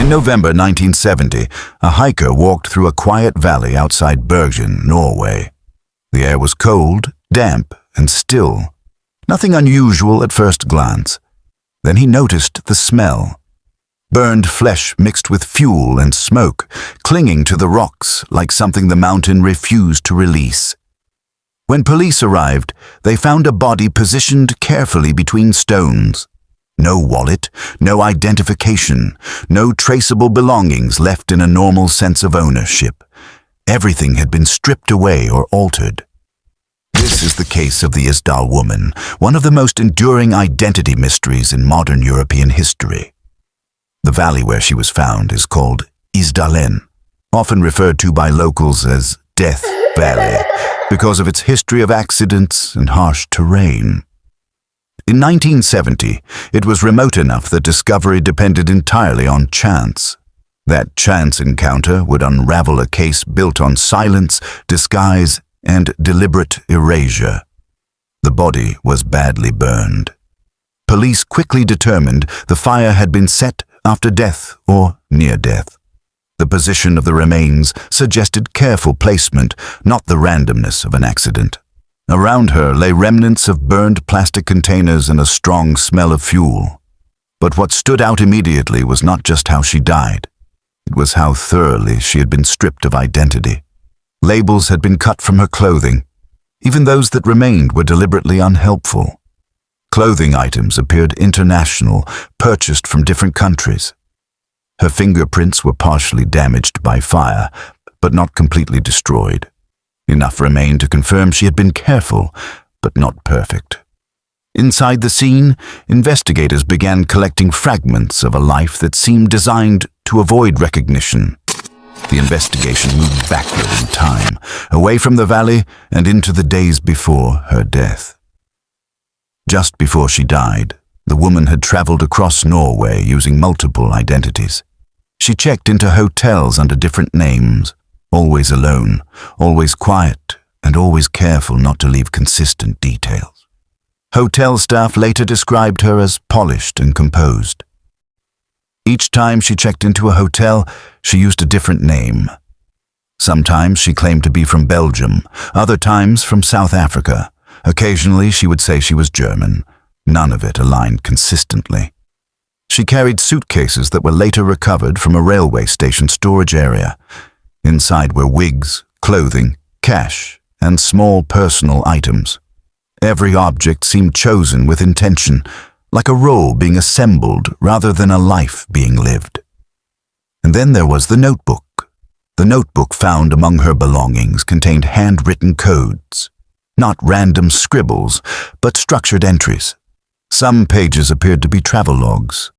In November 1970, a hiker walked through a quiet valley outside Bergen, Norway. The air was cold, damp, and still. Nothing unusual at first glance. Then he noticed the smell. Burned flesh mixed with fuel and smoke, clinging to the rocks like something the mountain refused to release. When police arrived, they found a body positioned carefully between stones. No wallet, no identification, no traceable belongings left in a normal sense of ownership. Everything had been stripped away or altered. This is the case of the Isdal Woman, one of the most enduring identity mysteries in modern European history. The valley where she was found is called Isdalen, often referred to by locals as Death Valley, because of its history of accidents and harsh terrain. In 1970, it was remote enough that discovery depended entirely on chance. That chance encounter would unravel a case built on silence, disguise, and deliberate erasure. The body was badly burned. Police quickly determined the fire had been set after death or near death. The position of the remains suggested careful placement, not the randomness of an accident. Around her lay remnants of burned plastic containers and a strong smell of fuel. But what stood out immediately was not just how she died. It was how thoroughly she had been stripped of identity. Labels had been cut from her clothing. Even those that remained were deliberately unhelpful. Clothing items appeared international, purchased from different countries. Her fingerprints were partially damaged by fire, but not completely destroyed. Enough remained to confirm she had been careful, but not perfect. Inside the scene, investigators began collecting fragments of a life that seemed designed to avoid recognition. The investigation moved backward in time, away from the valley and into the days before her death. Just before she died, the woman had traveled across Norway using multiple identities. She checked into hotels under different names, always alone, always quiet, and always careful not to leave consistent details. Hotel staff later described her as polished and composed. Each time she checked into a hotel, she used a different name. Sometimes she claimed to be from Belgium, other times from South Africa. Occasionally she would say she was German. None of it aligned consistently. She carried suitcases that were later recovered from a railway station storage area. Inside were wigs, clothing, cash, and small personal items. Every object seemed chosen with intention, like a role being assembled rather than a life being lived. And then there was the notebook. The notebook found among her belongings contained handwritten codes. Not random scribbles, but structured entries. Some pages appeared to be travelogues,